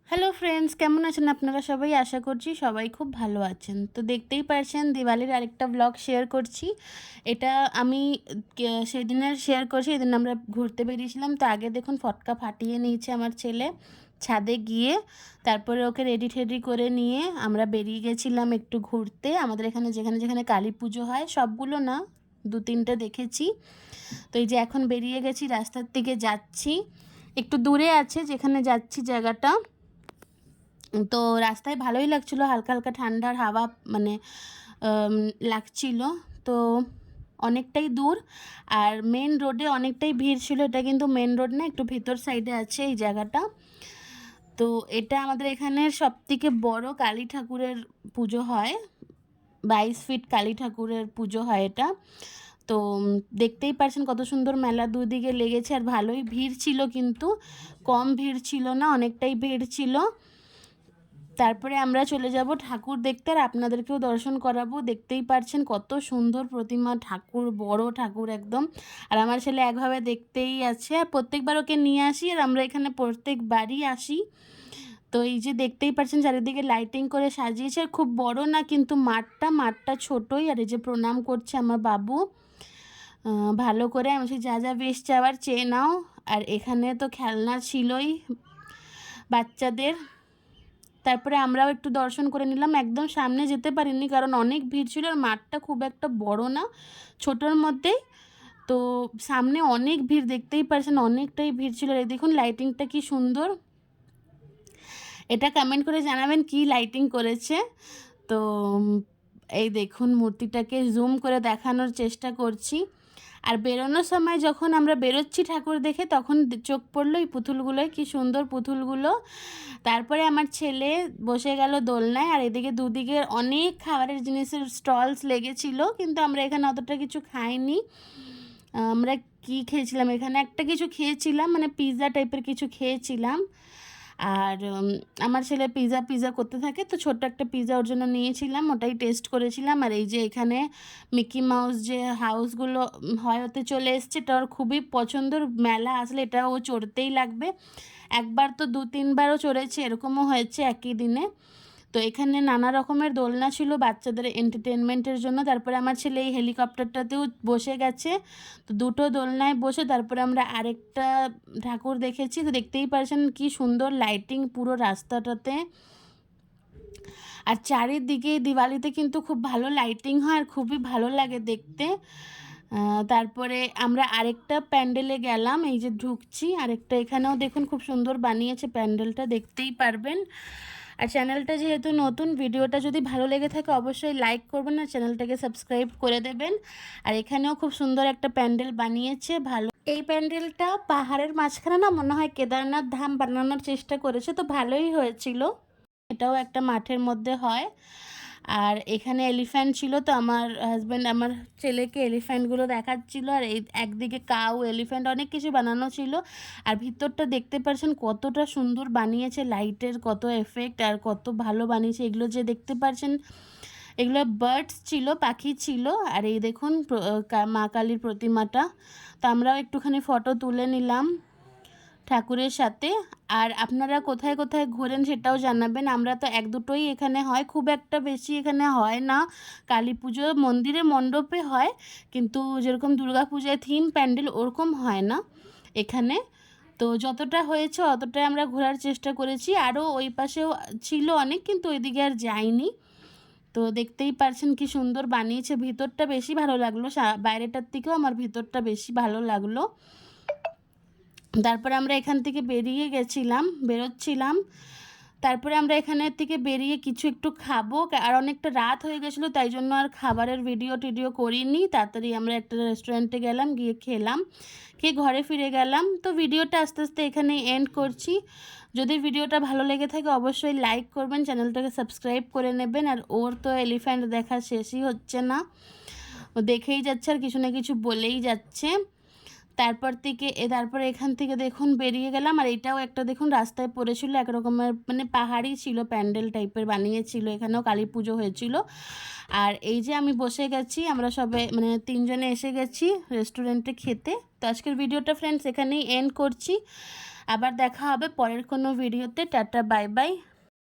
Hello friends, কেমন আছেন আপনারা সবাই? আশা করছি সবাই খুব ভালো আছেন। তো দেখতেই পারছেন দিওয়ালির আরেকটা ব্লগ শেয়ার করছি। এটা আমি সেদিনের শেয়ার করছি, এদিন আমরা ঘুরতে বেরিয়েছিলাম। তো আগে দেখুন ফটকা ফাটিয়ে নিয়েছে আমার ছেলে ছাদে গিয়ে। তারপরে ওকে রেডি টেডি করে নিয়ে আমরা বেরিয়ে গেছিলাম একটু ঘুরতে। আমাদের এখানে যেখানে যেখানে কালী পুজো হয়, সবগুলো না, 2-3টে দেখেছি। তো এই যে এখন বেরিয়ে গেছি, রাস্তার দিকে যাচ্ছি। একটু দূরে আছে যেখানে যাচ্ছি জায়গাটা। তো রাস্তায় ভালোই লাগছিলো, হালকা হালকা ঠান্ডার হাওয়া মানে লাগছিল। তো অনেকটাই দূর, আর মেন রোডে অনেকটাই ভিড় ছিল। এটা কিন্তু মেন রোড না, একটু ভেতর সাইডে আছে এই জায়গাটা। তো এটা আমাদের এখানের সবথেকে বড় কালী ঠাকুরের পুজো হয়। 22 ফিট কালী ঠাকুরের পুজো হয় এটা। তো দেখতেই পারছেন কত সুন্দর মেলা দুদিকে লেগেছে, আর ভালোই ভিড় ছিল, কিন্তু কম ভিড় ছিল না, অনেকটাই ভিড় ছিল। তারপরে আমরা চলে যাব ঠাকুর দেখতে, আর আপনাদেরকেও দর্শন করাবো। দেখতেই পারছেন কত সুন্দর প্রতিমা, ঠাকুর বড় ঠাকুর একদম। আর আমার ছেলে একভাবে দেখতেই আছে, আর প্রত্যেকবার ওকে নিয়ে আসি, আর আমরা এখানে প্রত্যেকবারই আসি। তো এই যে দেখতেই পাচ্ছেন চারিদিকে লাইটিং করে সাজিয়েছে, খুব বড় না কিন্তু মাঠটা ছোটই। আর এই যে প্রণাম করছে আমার বাবু ভালো করে। আমি যা যা বেশ চাওয়ার চেয়ে নাও। আর এখানে তো খেলনা ছিলই বাচ্চাদের। তারপরে আমরাও একটু দর্শন করে নিলাম। একদম সামনে যেতে পারিনি কারণ অনেক ভিড় ছিল, আর মাঠটা খুব একটা বড় না, ছোটোর মধ্যেই। তো সামনে অনেক ভিড়, দেখতেই পারছেন অনেকটাই ভিড় ছিল। আর এই দেখুন লাইটিংটা কি সুন্দর। এটা কমেন্ট করে জানাবেন কি লাইটিং করেছে। তো এই দেখুন মূর্তিটাকে জুম করে দেখানোর চেষ্টা করছি। আর বেরোনোর সময় যখন আমরা বেরোচ্ছি ঠাকুর দেখে, তখন চোখ পড়লো এই পুতুলগুলোয়, কি সুন্দর পুতুলগুলো। তারপরে আমার ছেলে বসে গেল দোলনায়, আর এদিকে দুদিকে অনেক খাবারের জিনিসের স্টলস লেগেছিল, কিন্তু আমরা এখানে অতটা কিছু খাইনি। আমরা কি খেয়েছিলাম, এখানে একটা কিছু খেয়েছিলাম, মানে পিৎজা টাইপের কিছু খেয়েছিলাম। আর আমার ছেলে পিৎজা করতে থাকে, তো ছোট্ট একটা পিৎজা ওর জন্য নিয়েছিলাম, ওটাই টেস্ট করেছিলাম। আর এই যে এখানে মিকি মাউস যে হাউসগুলো হয়, ওতে চলে এসছে। এটা ওর খুবই পছন্দর, মেলা আসলে এটা ও চড়তেই লাগবে। একবার তো 2-3বারও চড়েছে, এরকমও হয়েছে একই দিনে। তো এখানে নানা রকমের দোলনা ছিল বাচ্চাদের এন্টারটেনমেন্টের জন্য। তারপরে আমার ছেলে এই হেলিকপ্টারটাতেও বসে গেছে। তো দুটো দোলনায় বসে তারপরে আমরা আরেকটা ঠাকুর দেখেছি। তো দেখতেই পারছেন কি সুন্দর লাইটিং পুরো রাস্তাটাতে। আর চারিদিকে দিওয়ালিতে কিন্তু খুব ভালো লাইটিং হয়, আর খুবই ভালো লাগে দেখতে। তারপরে আমরা আরেকটা প্যান্ডেলে গেলাম, এই যে ঢুকছি আরেকটা। এখানেও দেখুন খুব সুন্দর বানিয়েছে প্যান্ডেলটা, দেখতেই পারবেন। আর চ্যানেলটা যেহেতু নতুন, ভিডিওটা যদি ভালো লেগে থাকে অবশ্যই লাইক করবেন, আর চ্যানেলটাকে সাবস্ক্রাইব করে দেবেন। আর এখানেও খুব সুন্দর একটা প্যান্ডেল বানিয়েছে, ভালো। এই প্যান্ডেলটা পাহাড়ের মাঝখানে না, মনে হয় কেদারনাথ ধাম বানানোর চেষ্টা করেছে, তো ভালোই হয়েছিল। এটাও একটা মাঠের মধ্যে হয়। আর এখানে এলিফ্যান্ট ছিল, তো আমার হাজব্যান্ড আমার ছেলেকে এলিফ্যান্টগুলো দেখাচ্ছিল। আর এই একদিকে কাউ, এলিফ্যান্ট, অনেক কিছু বানানো ছিল। আর ভিতরটা দেখতে পাচ্ছেন কতটা সুন্দর বানিয়েছে, লাইটের কত এফেক্ট, আর কত ভালো বানিয়েছে। এগুলো যে দেখতে পাচ্ছেন এগুলো বার্ডস ছিল, পাখি ছিল। আর এই দেখুন মা কালীর প্রতিমাটা। তো আমরাও একটুখানি ফটো তুলে নিলাম ঠাকুরের সাথে। আর আপনারা কোথায় কোথায় ঘোরেন সেটাও জানাবেন। আমরা তো 1-2টোই এখানে হয়, খুব একটা বেশি এখানে হয় না। কালী পুজো মন্দিরে মণ্ডপে হয়, কিন্তু যেরকম দুর্গা পূজায় থিম প্যান্ডেল ওরকম হয় না এখানে। তো যতটা হয়েছে অতটাই আমরা ঘোরার চেষ্টা করেছি। আরও ওই পাশেও ছিল অনেক, কিন্তু ওইদিকে আর যাইনি। তো দেখতেই পারছেন কি সুন্দর বানিয়েছে। ভিতরটা বেশি ভালো লাগলো, বাইরেটার থেকেও আমার ভিতরটা বেশি ভালো লাগলো। তারপরে আমরা এখান থেকে বেরোচ্ছিলাম। তারপরে আমরা এখানের থেকে বেরিয়ে কিছু একটু খাবো, আর অনেকটা রাত হয়ে গেছিলো, তাই জন্য আর খাবারের ভিডিও টিডিও করিনি। তাড়াতাড়ি আমরা একটা রেস্টুরেন্টে গেলাম, গিয়ে খেলাম, খেয়ে ঘরে ফিরে গেলাম। তো ভিডিওটা আস্তে আস্তে এখানে এন্ড করছি। যদি ভিডিওটা ভালো লেগে থাকে অবশ্যই লাইক করবেন, চ্যানেলটাকে সাবস্ক্রাইব করে নেবেন। আর ওর তো এলিফ্যান্ট দেখা শেষই হচ্ছে না, ও দেখেই যাচ্ছে আর কিছু না কিছু বলেই যাচ্ছে। তারপরে এখান থেকে দেখুন বেরিয়ে গেলাম। আর এটাও একটা দেখুন রাস্তায় পড়েছিল, এক রকমের মানে পাহাড়ি ছিল, প্যান্ডেল টাইপের বানিয়েছিল, এখানেও কালী পুজো হয়েছিল। আর এই যে আমি বসে গেছি, আমরা সবাই মানে 3 জনে এসে গেছি রেস্টুরেন্টে খেতে। তো আজকের ভিডিওটা ফ্রেন্ডস এখানেই এন্ড করছি। আবার দেখা হবে পরের কোনো ভিডিওতে। Tata, bye bye.